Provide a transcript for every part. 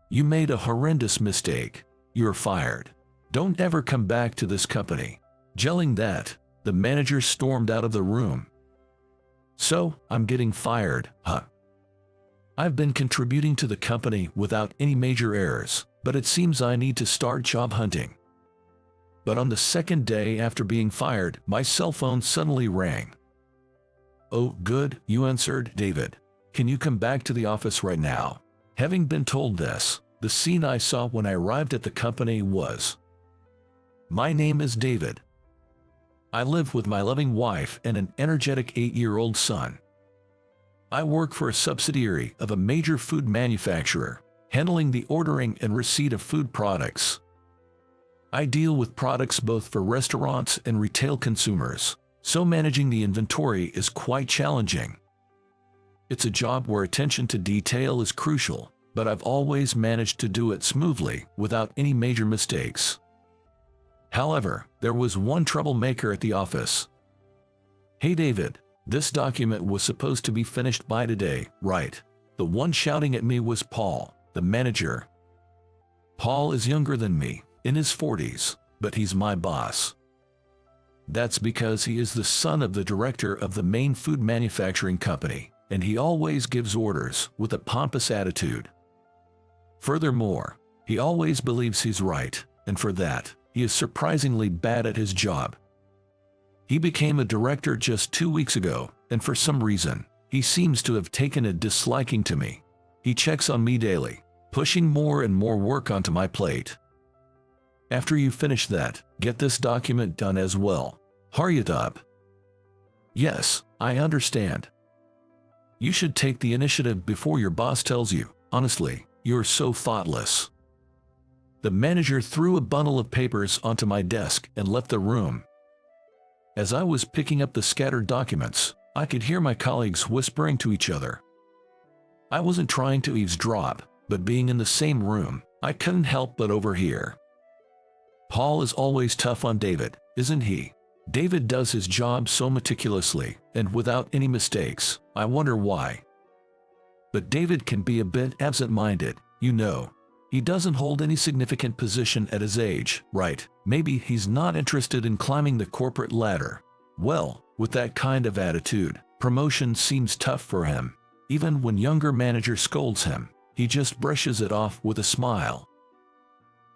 You made a horrendous mistake. You're fired. Don't ever come back to this company. Gelling that, the manager stormed out of the room. So, I'm getting fired, huh? I've been contributing to the company without any major errors, but it seems I need to start job hunting. But on the second day after being fired, my cell phone suddenly rang. Oh, good, you answered, David. Can you come back to the office right now? Having been told this, the scene I saw when I arrived at the company was: my name is David. I live with my loving wife and an energetic 8-year-old son. I work for a subsidiary of a major food manufacturer, handling the ordering and receipt of food products. I deal with products both for restaurants and retail consumers, so managing the inventory is quite challenging. It's a job where attention to detail is crucial, but I've always managed to do it smoothly without any major mistakes. However, there was one troublemaker at the office. Hey David, this document was supposed to be finished by today, right? The one shouting at me was Paul, the manager. Paul is younger than me, in his 40s, but he's my boss. That's because he is the son of the director of the main food manufacturing company, and he always gives orders with a pompous attitude. Furthermore, he always believes he's right, and for that, he is surprisingly bad at his job. He became a director just 2 weeks ago, and for some reason, he seems to have taken a disliking to me. He checks on me daily, pushing more and more work onto my plate. After you finish that, get this document done as well. Hurry it up. Yes, I understand. You should take the initiative before your boss tells you. Honestly, you're so thoughtless. The manager threw a bundle of papers onto my desk and left the room. As I was picking up the scattered documents, I could hear my colleagues whispering to each other. I wasn't trying to eavesdrop, but being in the same room, I couldn't help but overhear. Paul is always tough on David, isn't he? David does his job so meticulously, and without any mistakes. I wonder why. But David can be a bit absent-minded, you know. He doesn't hold any significant position at his age, right? Maybe he's not interested in climbing the corporate ladder. Well, with that kind of attitude, promotion seems tough for him. Even when younger manager scolds him, he just brushes it off with a smile.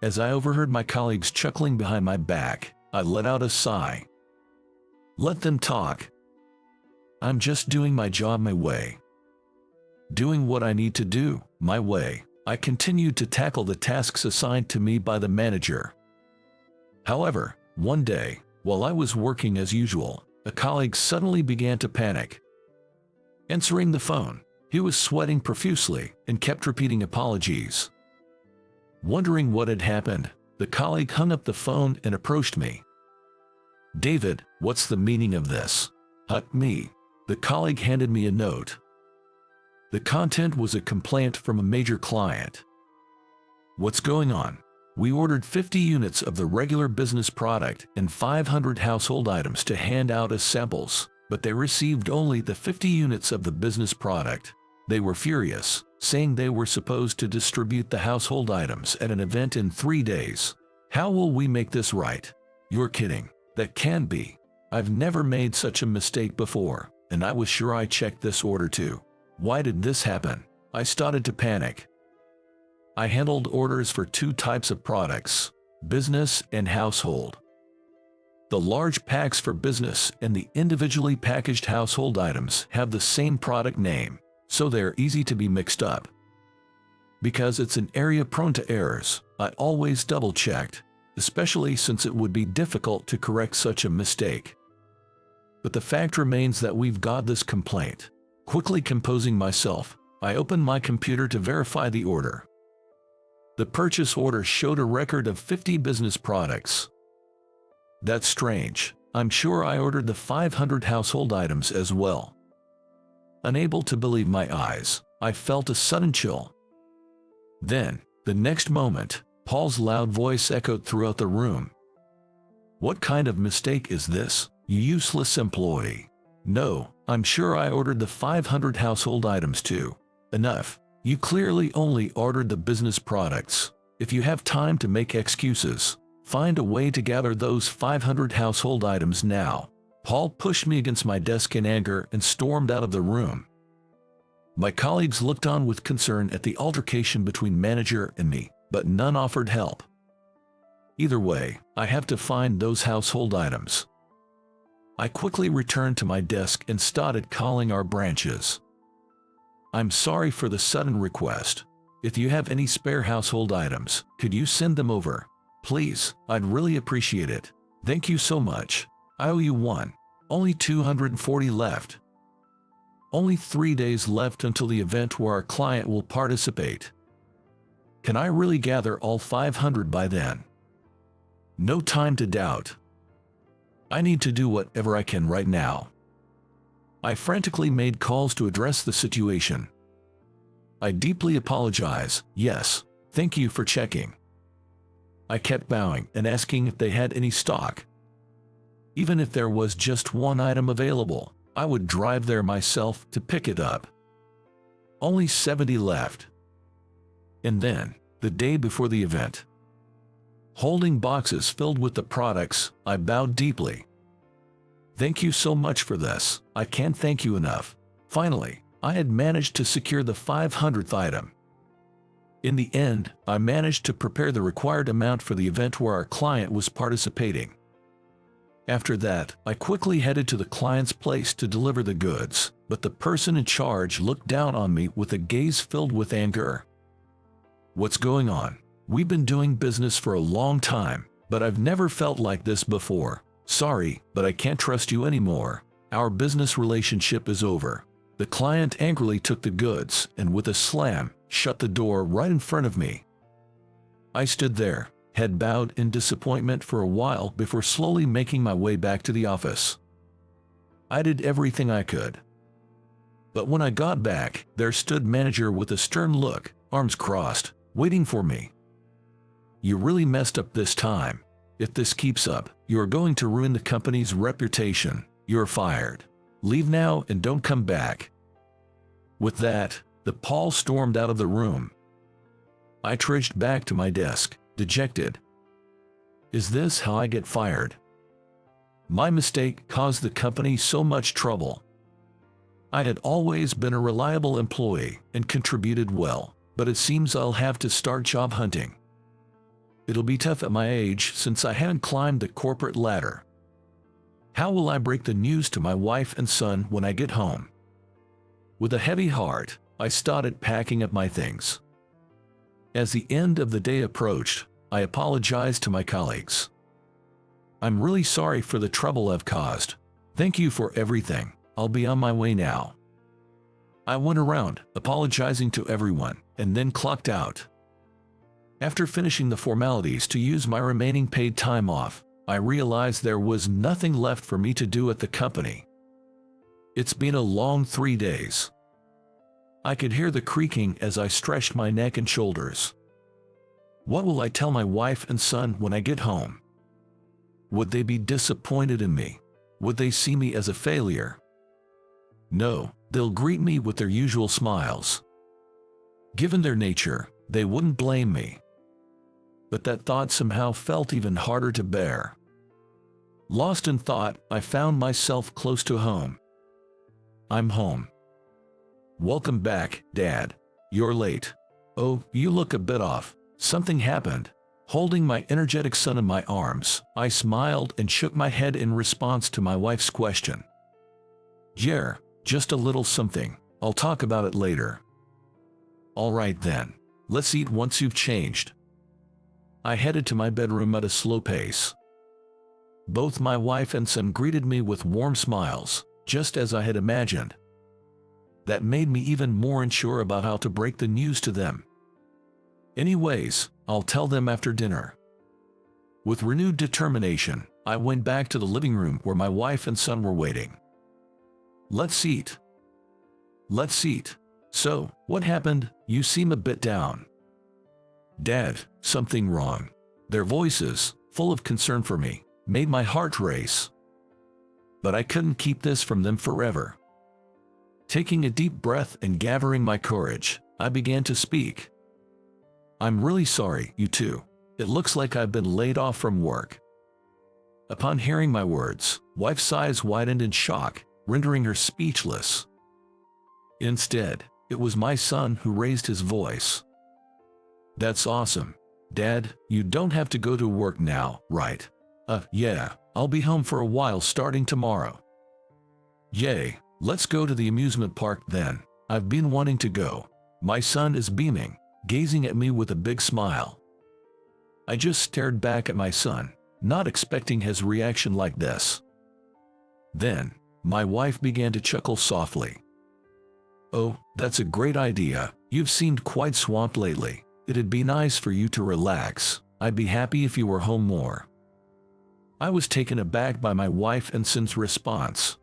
As I overheard my colleagues chuckling behind my back, I let out a sigh. Let them talk. I'm just doing my job my way. Doing what I need to do, my way. I continued to tackle the tasks assigned to me by the manager. However, one day, while I was working as usual, a colleague suddenly began to panic. Answering the phone, he was sweating profusely and kept repeating apologies. Wondering what had happened, the colleague hung up the phone and approached me. David, what's the meaning of this? Me. The colleague handed me a note. The content was a complaint from a major client. What's going on? We ordered 50 units of the regular business product and 500 household items to hand out as samples, but they received only the 50 units of the business product. They were furious, saying they were supposed to distribute the household items at an event in 3 days. How will we make this right? You're kidding. That can't be. I've never made such a mistake before, and I was sure I checked this order too. Why did this happen? I started to panic. I handled orders for 2 types of products, business and household. The large packs for business and the individually packaged household items have the same product name, so they're easy to be mixed up. Because it's an area prone to errors, I always double-checked, especially since it would be difficult to correct such a mistake. But the fact remains that we've got this complaint. Quickly composing myself, I opened my computer to verify the order. The purchase order showed a record of 50 business products. That's strange. I'm sure I ordered the 500 household items as well. Unable to believe my eyes, I felt a sudden chill. Then, the next moment, Paul's loud voice echoed throughout the room. What kind of mistake is this, you useless employee? No, I'm sure I ordered the 500 household items too. Enough. You clearly only ordered the business products. If you have time to make excuses, find a way to gather those 500 household items now. Paul pushed me against my desk in anger and stormed out of the room. My colleagues looked on with concern at the altercation between manager and me, but none offered help. Either way, I have to find those household items. I quickly returned to my desk and started calling our branches. I'm sorry for the sudden request. If you have any spare household items, could you send them over? Please, I'd really appreciate it. Thank you so much. I owe you one. Only 240 left. Only 3 days left until the event where our client will participate. Can I really gather all 500 by then? No time to doubt. I need to do whatever I can right now. I frantically made calls to address the situation. I deeply apologize. Yes, thank you for checking. I kept bowing and asking if they had any stock. Even if there was just one item available, I would drive there myself to pick it up. Only 70 left. And then, the day before the event, holding boxes filled with the products, I bowed deeply. Thank you so much for this. I can't thank you enough. Finally, I had managed to secure the 500th item. In the end, I managed to prepare the required amount for the event where our client was participating. After that, I quickly headed to the client's place to deliver the goods, but the person in charge looked down on me with a gaze filled with anger. What's going on? We've been doing business for a long time, but I've never felt like this before. Sorry, but I can't trust you anymore. Our business relationship is over. The client angrily took the goods and with a slam, shut the door right in front of me. I stood there, head bowed in disappointment for a while before slowly making my way back to the office. I did everything I could. But when I got back, there stood manager with a stern look, arms crossed, waiting for me. You really messed up this time. If this keeps up, you're going to ruin the company's reputation. You're fired. Leave now and don't come back. With that, the Paul stormed out of the room. I trudged back to my desk, dejected. Is this how I get fired? My mistake caused the company so much trouble. I had always been a reliable employee and contributed well, but it seems I'll have to start job hunting. It'll be tough at my age since I haven't climbed the corporate ladder. How will I break the news to my wife and son when I get home? With a heavy heart, I started packing up my things. As the end of the day approached, I apologized to my colleagues. I'm really sorry for the trouble I've caused. Thank you for everything. I'll be on my way now. I went around, apologizing to everyone, and then clocked out. After finishing the formalities to use my remaining paid time off, I realized there was nothing left for me to do at the company. It's been a long 3 days. I could hear the creaking as I stretched my neck and shoulders. What will I tell my wife and son when I get home? Would they be disappointed in me? Would they see me as a failure? No, they'll greet me with their usual smiles. Given their nature, they wouldn't blame me. But that thought somehow felt even harder to bear. Lost in thought, I found myself close to home. I'm home. Welcome back, Dad. You're late. Oh, you look a bit off. Something happened. Holding my energetic son in my arms, I smiled and shook my head in response to my wife's question. Yeah, just a little something. I'll talk about it later. All right then. Let's eat once you've changed. I headed to my bedroom at a slow pace. Both my wife and son greeted me with warm smiles, just as I had imagined. That made me even more unsure about how to break the news to them. Anyways, I'll tell them after dinner. With renewed determination, I went back to the living room where my wife and son were waiting. Let's eat. Let's eat. So, what happened? You seem a bit down. Dad, something wrong. Their voices, full of concern for me, made my heart race. But I couldn't keep this from them forever. Taking a deep breath and gathering my courage, I began to speak. I'm really sorry, you two. It looks like I've been laid off from work. Upon hearing my words, wife's eyes widened in shock, rendering her speechless. Instead, it was my son who raised his voice. That's awesome. Dad, you don't have to go to work now, right? Yeah, I'll be home for a while starting tomorrow. Yay, let's go to the amusement park then. I've been wanting to go. My son is beaming, gazing at me with a big smile. I just stared back at my son, not expecting his reaction like this. Then, my wife began to chuckle softly. Oh, that's a great idea. You've seemed quite swamped lately. It'd be nice for you to relax. I'd be happy if you were home more. I was taken aback by my wife and son's response.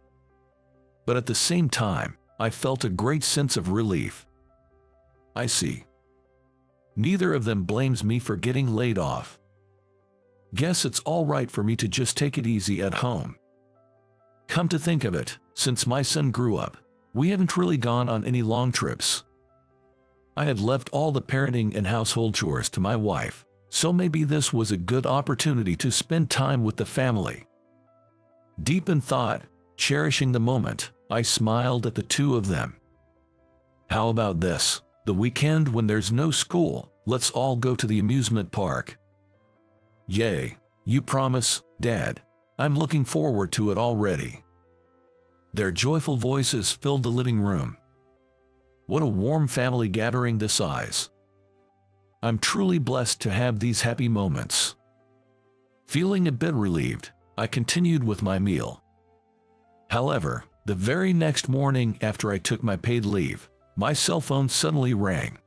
But at the same time, I felt a great sense of relief. I see. Neither of them blames me for getting laid off. Guess it's all right for me to just take it easy at home. Come to think of it, since my son grew up, we haven't really gone on any long trips. I had left all the parenting and household chores to my wife, so maybe this was a good opportunity to spend time with the family. Deep in thought, cherishing the moment, I smiled at the two of them. How about this? The weekend when there's no school, let's all go to the amusement park. Yay, you promise, Dad? I'm looking forward to it already. Their joyful voices filled the living room. What a warm family gathering this size. I'm truly blessed to have these happy moments. Feeling a bit relieved, I continued with my meal. However, the very next morning after I took my paid leave, my cell phone suddenly rang.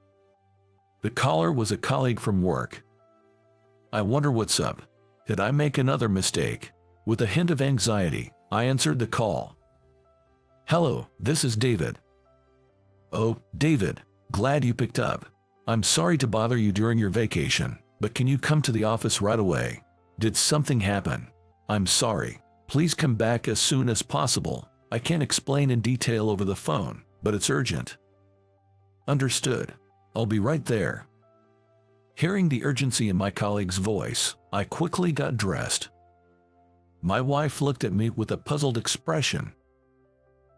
The caller was a colleague from work. I wonder what's up. Did I make another mistake? With a hint of anxiety, I answered the call. Hello, this is David. Oh, David, glad you picked up. I'm sorry to bother you during your vacation, but can you come to the office right away? Did something happen? I'm sorry. Please come back as soon as possible. I can't explain in detail over the phone, but it's urgent. Understood. I'll be right there. Hearing the urgency in my colleague's voice, I quickly got dressed. My wife looked at me with a puzzled expression.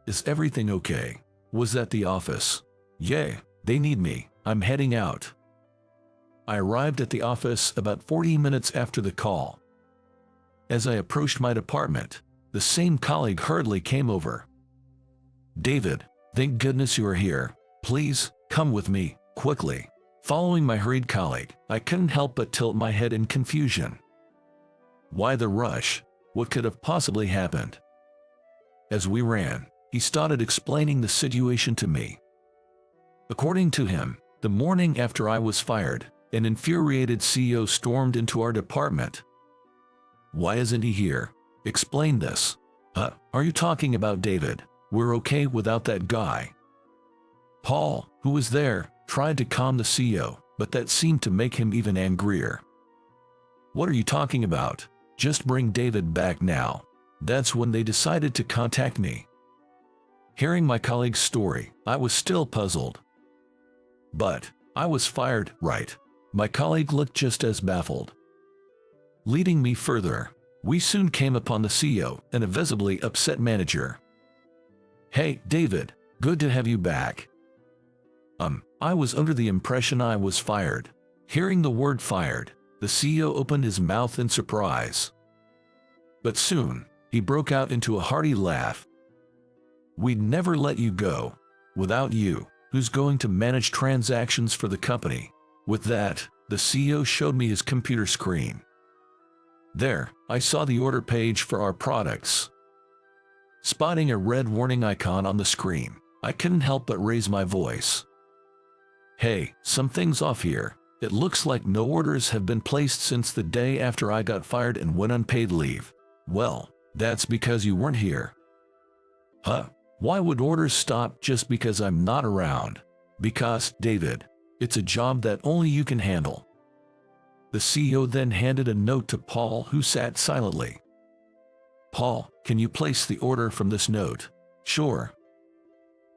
Is everything okay? Was that the office? Yeah, they need me. I'm heading out. I arrived at the office about 40 minutes after the call. As I approached my department, the same colleague hurriedly came over. David, thank goodness you are here. Please, come with me, quickly. Following my hurried colleague, I couldn't help but tilt my head in confusion. Why the rush? What could have possibly happened? As we ran, he started explaining the situation to me. According to him, the morning after I was fired, an infuriated CEO stormed into our department. Why isn't he here? Explain this. Are you talking about David? We're okay without that guy. Paul, who was there, tried to calm the CEO, but that seemed to make him even angrier. What are you talking about? Just bring David back now. That's when they decided to contact me. Hearing my colleague's story, I was still puzzled. But I was fired, right? My colleague looked just as baffled. Leading me further, we soon came upon the CEO and a visibly upset manager. Hey, David, good to have you back. I was under the impression I was fired. Hearing the word fired, the CEO opened his mouth in surprise. But soon, he broke out into a hearty laugh. We'd never let you go. Without you, who's going to manage transactions for the company? With that, the CEO showed me his computer screen. There, I saw the order page for our products. Spotting a red warning icon on the screen, I couldn't help but raise my voice. Hey, something's off here. It looks like no orders have been placed since the day after I got fired and went on paid leave. Well, that's because you weren't here. Why would orders stop just because I'm not around? Because, David, it's a job that only you can handle. The CEO then handed a note to Paul, who sat silently. Paul, can you place the order from this note? Sure.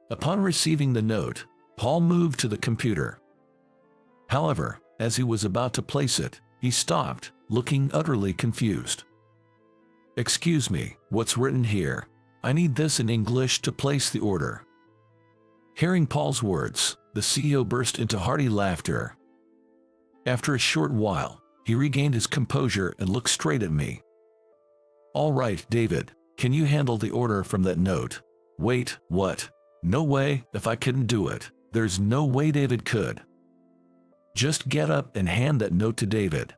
Upon receiving the note, Paul moved to the computer. However, as he was about to place it, he stopped, looking utterly confused. "Excuse me, what's written here? I need this in English to place the order." Hearing Paul's words, the CEO burst into hearty laughter. After a short while, he regained his composure and looked straight at me. "All right, David, can you handle the order from that note?" "Wait, what? No way, if I couldn't do it. There's no way David could." "Just get up and hand that note to David."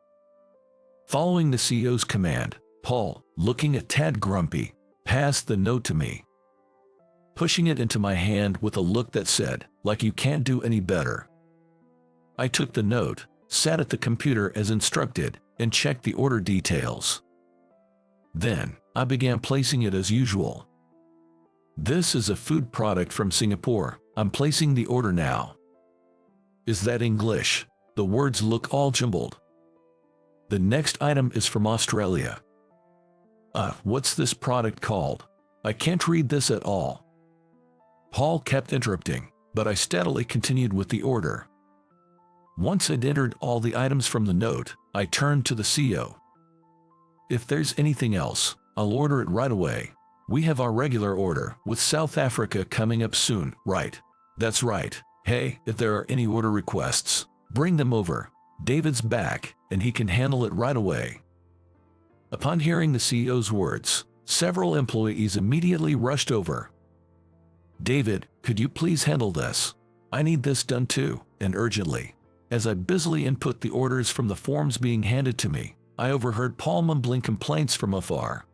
Following the CEO's command, Paul, looking a tad grumpy, passed the note to me, pushing it into my hand with a look that said, "Like you can't do any better." I took the note, sat at the computer as instructed, and checked the order details. Then, I began placing it as usual. "This is a food product from Singapore. I'm placing the order now." "Is that English?" The words look all jumbled. "The next item is from Australia." What's this product called? I can't read this at all." Paul kept interrupting, but I steadily continued with the order. Once I'd entered all the items from the note, I turned to the CEO. "If there's anything else, I'll order it right away. We have our regular order with South Africa coming up soon, right?" "That's right. Hey, if there are any order requests, bring them over. David's back, and he can handle it right away." Upon hearing the CEO's words, several employees immediately rushed over. "David, could you please handle this? I need this done too, and urgently." As I busily input the orders from the forms being handed to me, I overheard Paul mumbling complaints from afar.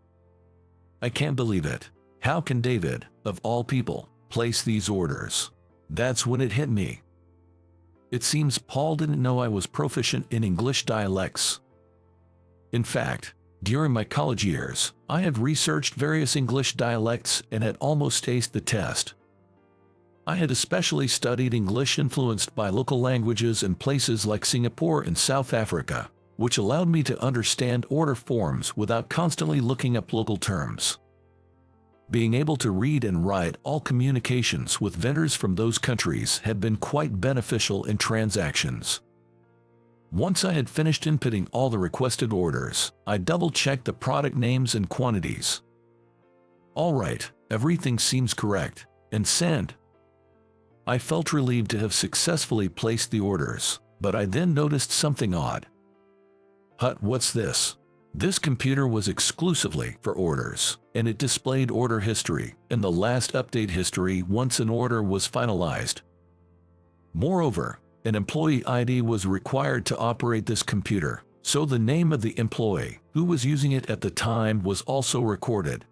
"I can't believe it. How can David, of all people, place these orders?" That's when it hit me. It seems Paul didn't know I was proficient in English dialects. In fact, during my college years, I had researched various English dialects and had almost aced the test. I had especially studied English influenced by local languages in places like Singapore and South Africa, which allowed me to understand order forms without constantly looking up local terms. Being able to read and write all communications with vendors from those countries had been quite beneficial in transactions. Once I had finished inputting all the requested orders, I double-checked the product names and quantities. "All right, everything seems correct, and send." I felt relieved to have successfully placed the orders, but I then noticed something odd. What's this? This computer was exclusively for orders, and it displayed order history and the last update history once an order was finalized. Moreover, an employee ID was required to operate this computer, so the name of the employee who was using it at the time was also recorded.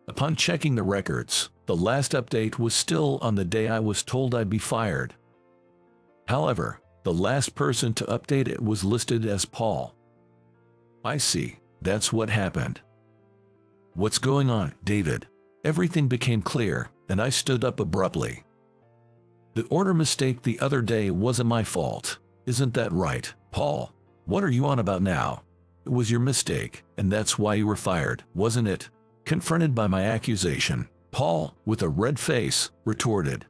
Upon checking the records, the last update was still on the day I was told I'd be fired. However, the last person to update it was listed as Paul. I see, that's what happened. "What's going on, David?" Everything became clear, and I stood up abruptly. "The order mistake the other day wasn't my fault, isn't that right, Paul? What are you on about now? It was your mistake, and that's why you were fired, wasn't it?" Confronted by my accusation, Paul, with a red face, retorted.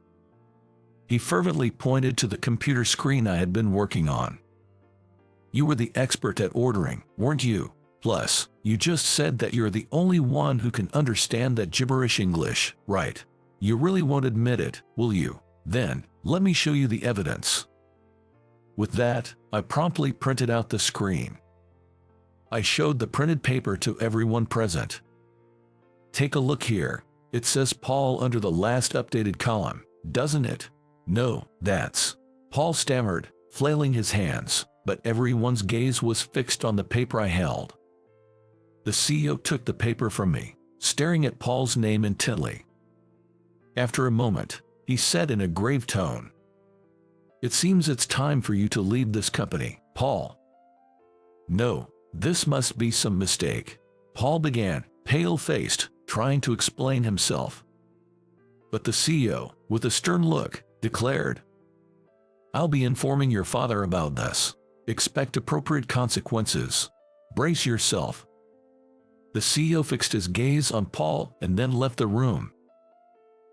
He fervently pointed to the computer screen I had been working on. "You were the expert at ordering, weren't you? Plus, you just said that you're the only one who can understand that gibberish English, right? You really won't admit it, will you? Then, let me show you the evidence." With that, I promptly printed out the screen. I showed the printed paper to everyone present. "Take a look here. It says Paul under the last updated column, doesn't it?" "No, that's..." Paul stammered, flailing his hands, but everyone's gaze was fixed on the paper I held. The CEO took the paper from me, staring at Paul's name intently. After a moment, he said in a grave tone, "It seems it's time for you to leave this company, Paul." "No, this must be some mistake," Paul began, pale-faced, trying to explain himself. But the CEO, with a stern look, declared, "I'll be informing your father about this. Expect appropriate consequences. Brace yourself." The CEO fixed his gaze on Paul and then left the room.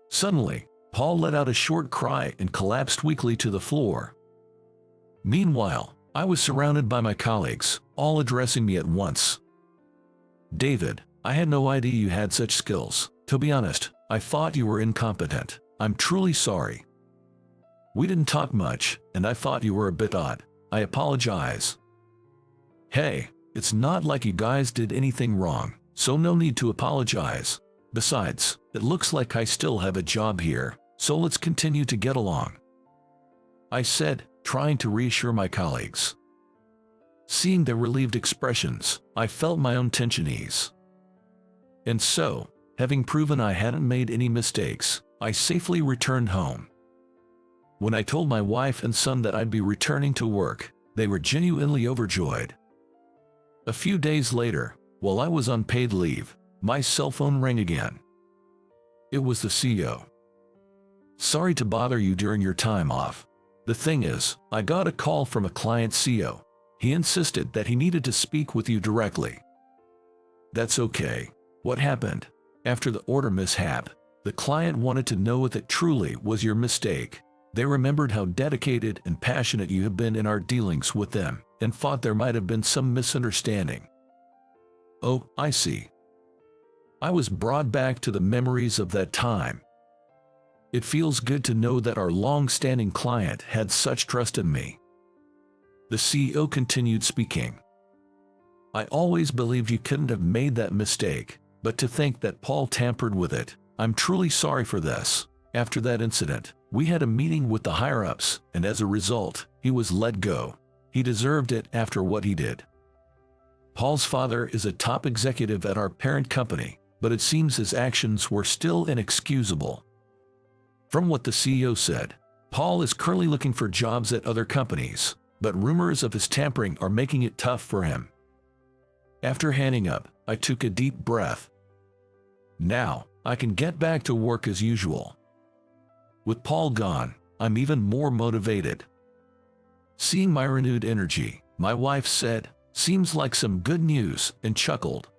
Suddenly, Paul let out a short cry and collapsed weakly to the floor. Meanwhile, I was surrounded by my colleagues, all addressing me at once. David, I had no idea you had such skills. To be honest, I thought you were incompetent. I'm truly sorry. We didn't talk much, and I thought you were a bit odd. I apologize. Hey, it's not like you guys did anything wrong, so no need to apologize. Besides, it looks like I still have a job here, so let's continue to get along, I said, trying to reassure my colleagues. Seeing their relieved expressions, I felt my own tension ease. And so, having proven I hadn't made any mistakes, I safely returned home. When I told my wife and son that I'd be returning to work, they were genuinely overjoyed. A few days later, while I was on paid leave, my cell phone rang again. It was the CEO. Sorry to bother you during your time off. The thing is, I got a call from a client CEO. He insisted that he needed to speak with you directly. That's okay. What happened? After the order mishap, the client wanted to know if it truly was your mistake. They remembered how dedicated and passionate you have been in our dealings with them, and thought there might have been some misunderstanding. Oh, I see. I was brought back to the memories of that time. It feels good to know that our long-standing client had such trust in me. The CEO continued speaking. I always believed you couldn't have made that mistake, but to think that Paul tampered with it, I'm truly sorry for this. After that incident, we had a meeting with the higher-ups, and as a result, he was let go. He deserved it after what he did. Paul's father is a top executive at our parent company, but it seems his actions were still inexcusable. From what the CEO said, Paul is currently looking for jobs at other companies, but rumors of his tampering are making it tough for him. After hanging up, I took a deep breath. Now, I can get back to work as usual. With Paul gone, I'm even more motivated. Seeing my renewed energy, my wife said, "Seems like some good news," and chuckled.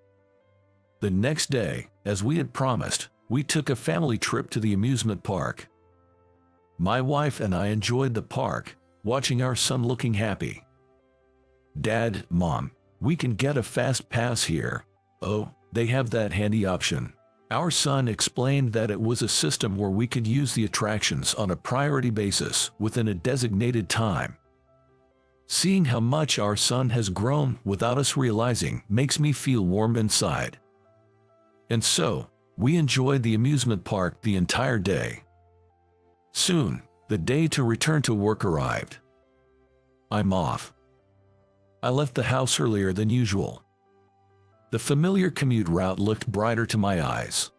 The next day, as we had promised, we took a family trip to the amusement park. My wife and I enjoyed the park, watching our son looking happy. "Dad, Mom, we can get a fast pass here." "Oh, they have that handy option." Our son explained that it was a system where we could use the attractions on a priority basis within a designated time. Seeing how much our son has grown without us realizing makes me feel warm inside. And so, we enjoyed the amusement park the entire day. Soon, the day to return to work arrived. I'm off. I left the house earlier than usual. The familiar commute route looked brighter to my eyes.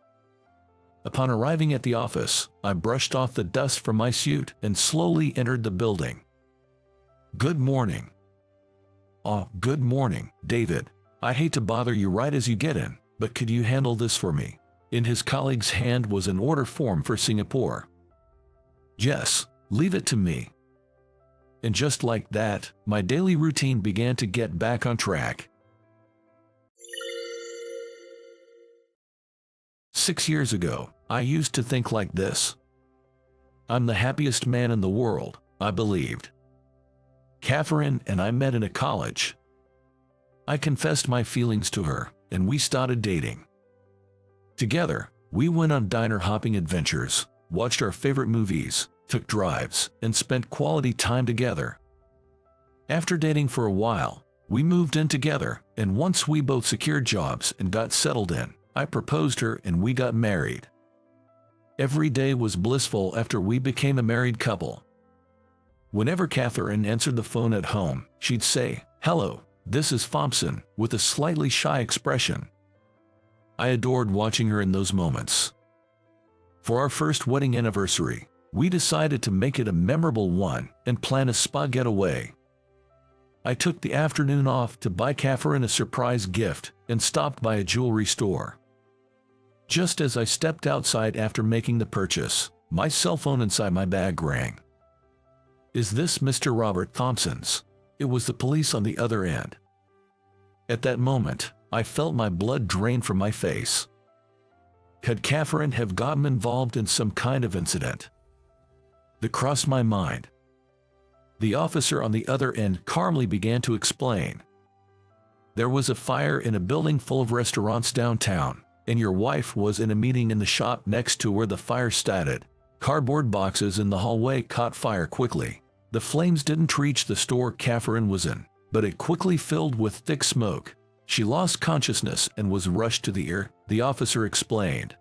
Upon arriving at the office, I brushed off the dust from my suit and slowly entered the building. "Good morning." "Oh, good morning, David. I hate to bother you right as you get in, but could you handle this for me?" In his colleague's hand was an order form for Singapore. "Yes, leave it to me." And just like that, my daily routine began to get back on track. 6 years ago, I used to think like this. I'm the happiest man in the world, I believed. Catherine and I met in a college. I confessed my feelings to her, and we started dating. Together, we went on diner-hopping adventures, watched our favorite movies, took drives, and spent quality time together. After dating for a while, we moved in together, and once we both secured jobs and got settled in, I proposed her and we got married. Every day was blissful after we became a married couple. Whenever Catherine answered the phone at home, she'd say, "Hello, this is Thompson," with a slightly shy expression. I adored watching her in those moments. For our first wedding anniversary, we decided to make it a memorable one and plan a spa getaway. I took the afternoon off to buy Catherine a surprise gift and stopped by a jewelry store. Just as I stepped outside after making the purchase, my cell phone inside my bag rang. "Is this Mr. Robert Thompson's?" It was the police on the other end. At that moment, I felt my blood drain from my face. Could Catherine have gotten involved in some kind of incident? That crossed my mind. The officer on the other end calmly began to explain. There was a fire in a building full of restaurants downtown, and your wife was in a meeting in the shop next to where the fire started. Cardboard boxes in the hallway caught fire quickly. The flames didn't reach the store Catherine was in, but it quickly filled with thick smoke. She lost consciousness and was rushed to the ER, the officer explained.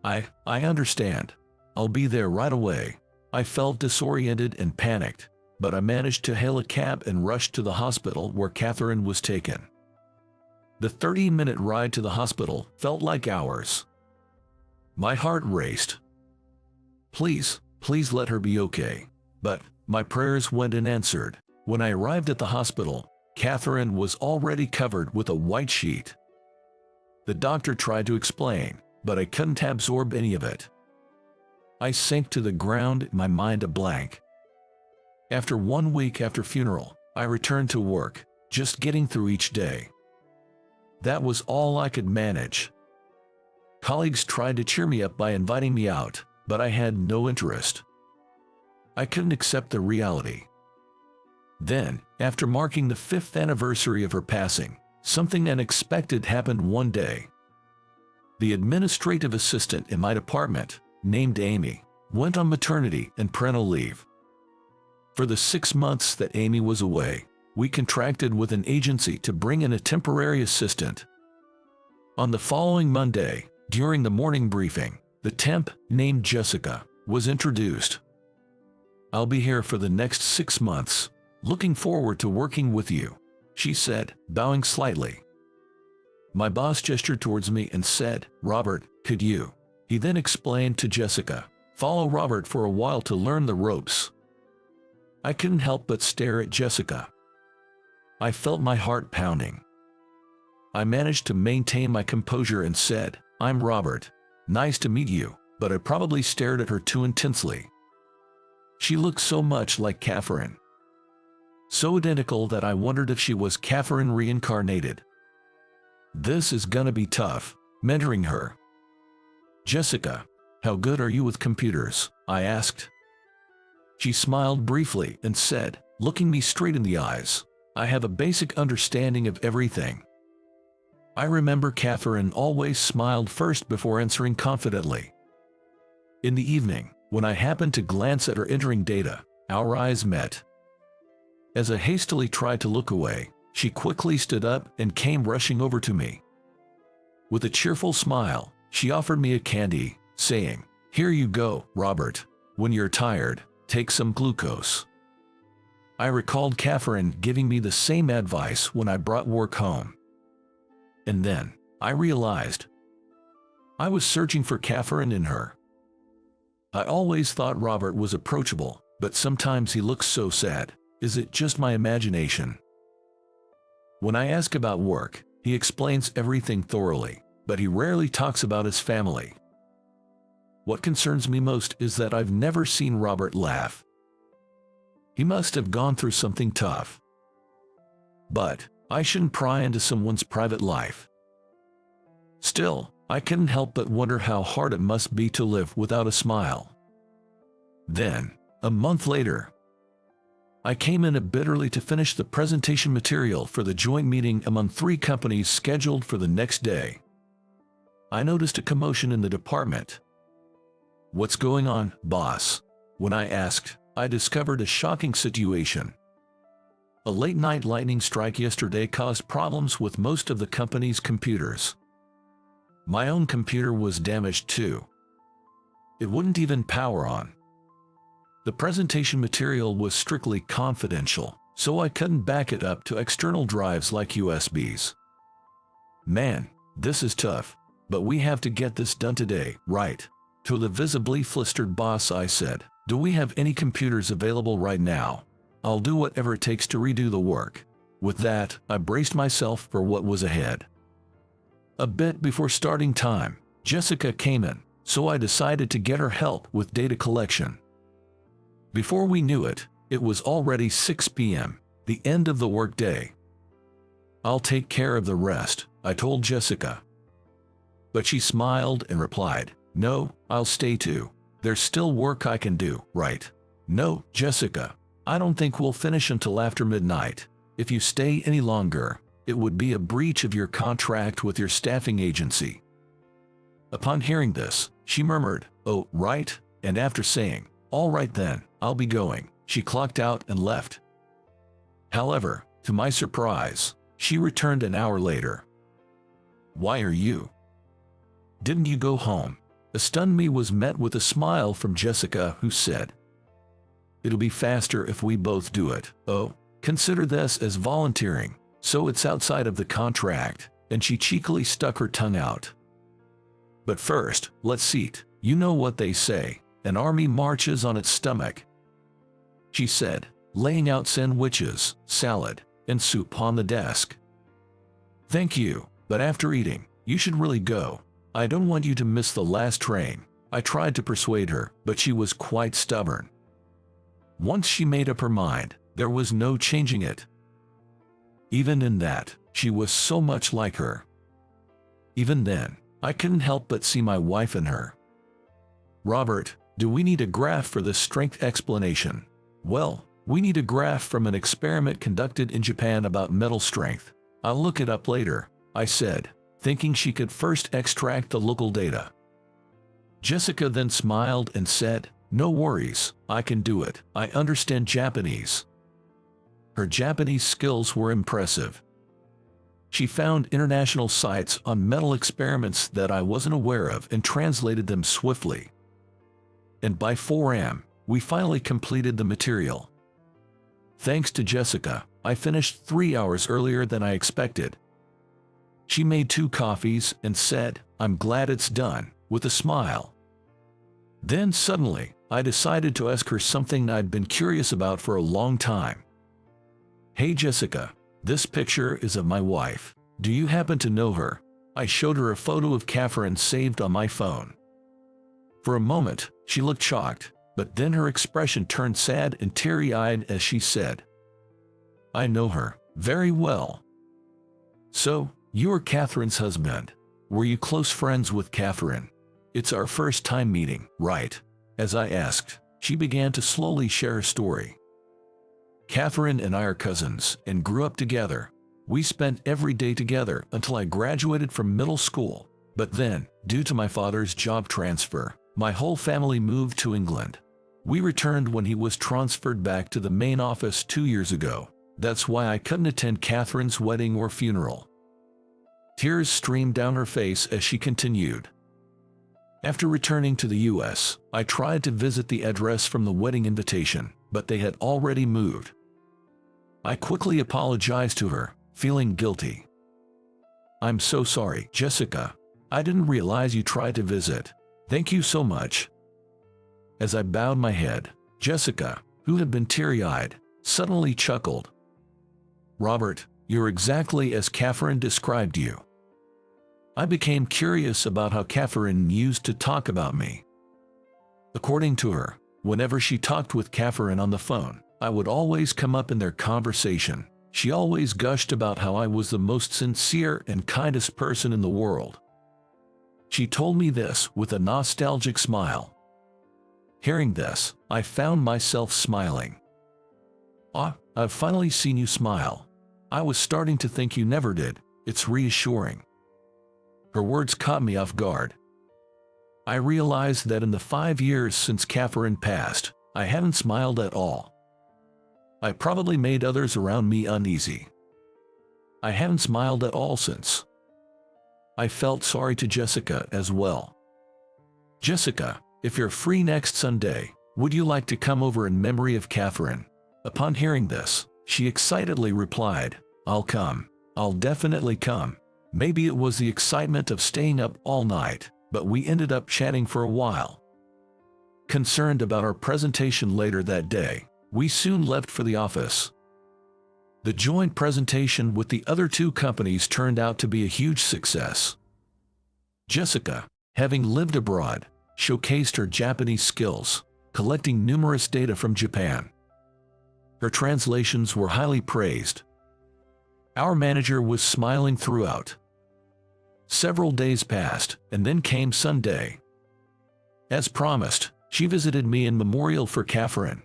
I understand. I'll be there right away. I felt disoriented and panicked, but I managed to hail a cab and rush to the hospital where Catherine was taken. The 30-minute ride to the hospital felt like hours. My heart raced. Please let her be okay. But my prayers went unanswered. When I arrived at the hospital, Catherine was already covered with a white sheet. The doctor tried to explain, but I couldn't absorb any of it. I sank to the ground, my mind a blank. After 1 week after funeral, I returned to work, just getting through each day. That was all I could manage. Colleagues tried to cheer me up by inviting me out, but I had no interest. I couldn't accept the reality. Then, after marking the 5th anniversary of her passing, something unexpected happened one day. The administrative assistant in my department, named Amy, went on maternity and parental leave. For the 6 months that Amy was away, we contracted with an agency to bring in a temporary assistant. On the following Monday, during the morning briefing, the temp, named Jessica, was introduced. "I'll be here for the next 6 months. Looking forward to working with you," she said, bowing slightly. My boss gestured towards me and said, "Robert, could you?" He then explained to Jessica, "Follow Robert for a while to learn the ropes." I couldn't help but stare at Jessica. I felt my heart pounding. I managed to maintain my composure and said, "I'm Robert. Nice to meet you," but I probably stared at her too intensely. She looked so much like Catherine. So identical that I wondered if she was Catherine reincarnated. This is gonna be tough, mentoring her. "Jessica, how good are you with computers?" I asked. She smiled briefly and said, looking me straight in the eyes, "I have a basic understanding of everything." I remember Catherine always smiled first before answering confidently. In the evening, when I happened to glance at her entering data, our eyes met. As I hastily tried to look away, she quickly stood up and came rushing over to me. With a cheerful smile, she offered me a candy, saying, "Here you go, Robert. When you're tired, take some glucose." I recalled Catherine giving me the same advice when I brought work home. And then, I realized I was searching for Catherine in her. I always thought Robert was approachable, but sometimes he looks so sad. Is it just my imagination? When I ask about work, he explains everything thoroughly, but he rarely talks about his family. What concerns me most is that I've never seen Robert laugh. He must have gone through something tough. But I shouldn't pry into someone's private life. Still, I couldn't help but wonder how hard it must be to live without a smile. Then, a month later, I came in a bit early to finish the presentation material for the joint meeting among 3 companies scheduled for the next day. I noticed a commotion in the department. "What's going on, boss?" When I asked, I discovered a shocking situation. A late-night lightning strike yesterday caused problems with most of the company's computers. My own computer was damaged too. It wouldn't even power on. The presentation material was strictly confidential, so I couldn't back it up to external drives like USBs. "Man, this is tough, but we have to get this done today, right?" To the visibly flustered boss I said, "Do we have any computers available right now? I'll do whatever it takes to redo the work." With that, I braced myself for what was ahead. A bit before starting time, Jessica came in, so I decided to get her help with data collection. Before we knew it, it was already 6 p.m., the end of the workday. "I'll take care of the rest," I told Jessica. but she smiled and replied, "No, I'll stay too. There's still work I can do, right?" "No, Jessica. I don't think we'll finish until after midnight. If you stay any longer, it would be a breach of your contract with your staffing agency." Upon hearing this, she murmured, "Oh, right," and after saying, "All right then, I'll be going," she clocked out and left. However, to my surprise, she returned an hour later. "Why are you? Didn't you go home?" Stunned me was met with a smile from Jessica, who said, "It'll be faster if we both do it." "Oh, consider this as volunteering, so it's outside of the contract," and she cheekily stuck her tongue out. "But first, let's eat. You know what they say, an army marches on its stomach," she said, laying out sandwiches, salad, and soup on the desk. "Thank you, but after eating, you should really go. I don't want you to miss the last train." I tried to persuade her, but she was quite stubborn. Once she made up her mind, there was no changing it. Even in that, she was so much like her. Even then, I couldn't help but see my wife in her. "Robert, do we need a graph for this strength explanation?" "Well, we need a graph from an experiment conducted in Japan about metal strength. I'll look it up later," I said, thinking she could first extract the local data. Jessica then smiled and said, "No worries, I can do it. I understand Japanese." Her Japanese skills were impressive. She found international sites on metal experiments that I wasn't aware of and translated them swiftly. And by 4 a.m., we finally completed the material. Thanks to Jessica, I finished 3 hours earlier than I expected. She made 2 coffees and said, "I'm glad it's done," with a smile. Then suddenly, I decided to ask her something I'd been curious about for a long time. "Hey Jessica, this picture is of my wife. Do you happen to know her?" I showed her a photo of Catherine saved on my phone. For a moment, she looked shocked, but then her expression turned sad and teary-eyed as she said, "I know her very well." "So, you are Catherine's husband. Were you close friends with Catherine?" "It's our first time meeting, right?" As I asked, she began to slowly share her story. "Catherine and I are cousins and grew up together. We spent every day together until I graduated from middle school. But then, due to my father's job transfer, my whole family moved to England. We returned when he was transferred back to the main office 2 years ago. That's why I couldn't attend Catherine's wedding or funeral." Tears streamed down her face as she continued. "After returning to the US, I tried to visit the address from the wedding invitation, but they had already moved. I quickly apologized to her, feeling guilty. "I'm so sorry, Jessica. I didn't realize you tried to visit. Thank you so much." As I bowed my head, Jessica, who had been teary-eyed, suddenly chuckled. "Robert, you're exactly as Catherine described you." I became curious about how Catherine used to talk about me. According to her, whenever she talked with Catherine on the phone, I would always come up in their conversation. She always gushed about how I was the most sincere and kindest person in the world. She told me this with a nostalgic smile. Hearing this, I found myself smiling. "Ah, I've finally seen you smile. I was starting to think you never did. It's reassuring." Her words caught me off guard. I realized that in the 5 years since Catherine passed, I hadn't smiled at all. I probably made others around me uneasy. I hadn't smiled at all since. I felt sorry to Jessica as well. "Jessica, if you're free next Sunday, would you like to come over in memory of Catherine?" Upon hearing this, she excitedly replied, "I'll come. I'll definitely come." Maybe it was the excitement of staying up all night, but we ended up chatting for a while. Concerned about our presentation later that day, we soon left for the office. The joint presentation with the other 2 companies turned out to be a huge success. Jessica, having lived abroad, showcased her Japanese skills, collecting numerous data from Japan. Her translations were highly praised. Our manager was smiling throughout. Several days passed, and then came Sunday. As promised, she visited me in memorial for Catherine.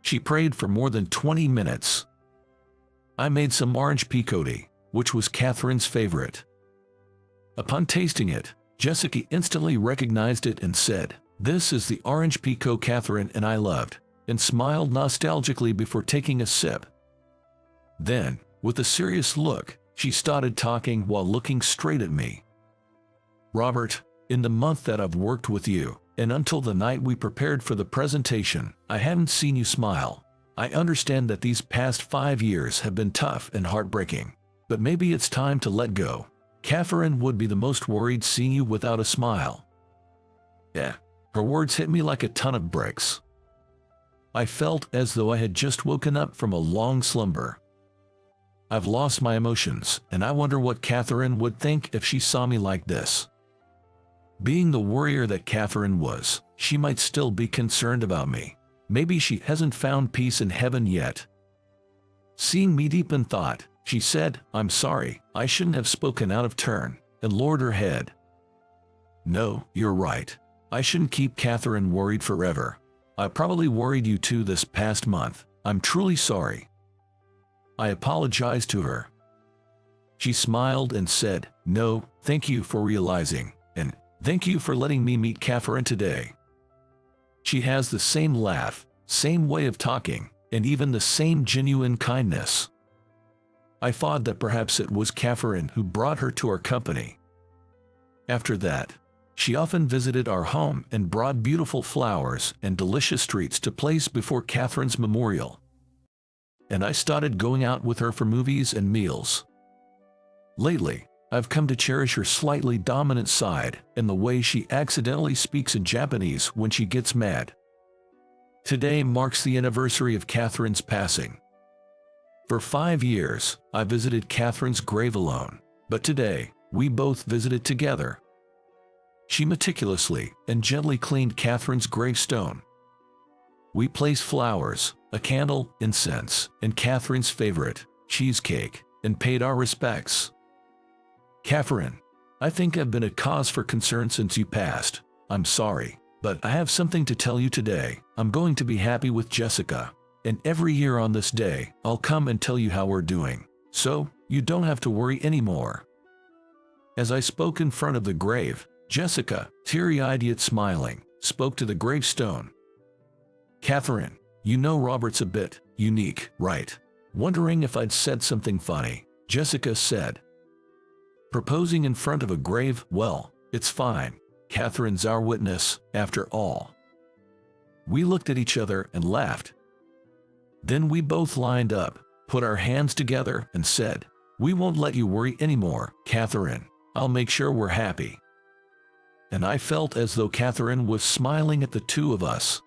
She prayed for more than 20 minutes. I made some orange picote, which was Catherine's favorite. Upon tasting it, Jessica instantly recognized it and said, "This is the orange pico Catherine and I loved," and smiled nostalgically before taking a sip. Then, with a serious look, she started talking while looking straight at me. "Robert, in the month that I've worked with you, and until the night we prepared for the presentation, I haven't seen you smile. I understand that these past 5 years have been tough and heartbreaking, but maybe it's time to let go. Catherine would be the most worried seeing you without a smile." Her words hit me like a ton of bricks. I felt as though I had just woken up from a long slumber. I've lost my emotions, and I wonder what Catherine would think if she saw me like this. Being the warrior that Catherine was, she might still be concerned about me. Maybe she hasn't found peace in heaven yet. Seeing me deep in thought, she said, "I'm sorry, I shouldn't have spoken out of turn," and lowered her head. "No, you're right. I shouldn't keep Catherine worried forever. I probably worried you too this past month. I'm truly sorry." I apologized to her. She smiled and said, "No, thank you for realizing, and thank you for letting me meet Catherine today. She has the same laugh, same way of talking, and even the same genuine kindness." I thought that perhaps it was Catherine who brought her to our company. After that, she often visited our home and brought beautiful flowers and delicious treats to place before Catherine's memorial. And I started going out with her for movies and meals. Lately, I've come to cherish her slightly dominant side and the way she accidentally speaks in Japanese when she gets mad. Today marks the anniversary of Catherine's passing. For 5 years, I visited Catherine's grave alone, but today, we both visited together. She meticulously and gently cleaned Catherine's gravestone. We placed flowers, a candle, incense, and Catherine's favorite, cheesecake, and paid our respects. "Catherine, I think I've been a cause for concern since you passed. I'm sorry, but I have something to tell you today. I'm going to be happy with Jessica, and every year on this day, I'll come and tell you how we're doing, so you don't have to worry anymore." As I spoke in front of the grave, Jessica, teary-eyed yet smiling, spoke to the gravestone. "Catherine, you know Robert's a bit unique, right?" Wondering if I'd said something funny, Jessica said, "Proposing in front of a grave, well, it's fine. Catherine's our witness, after all." We looked at each other and laughed. Then we both lined up, put our hands together, and said, "We won't let you worry anymore, Catherine. I'll make sure we're happy." And I felt as though Catherine was smiling at the two of us.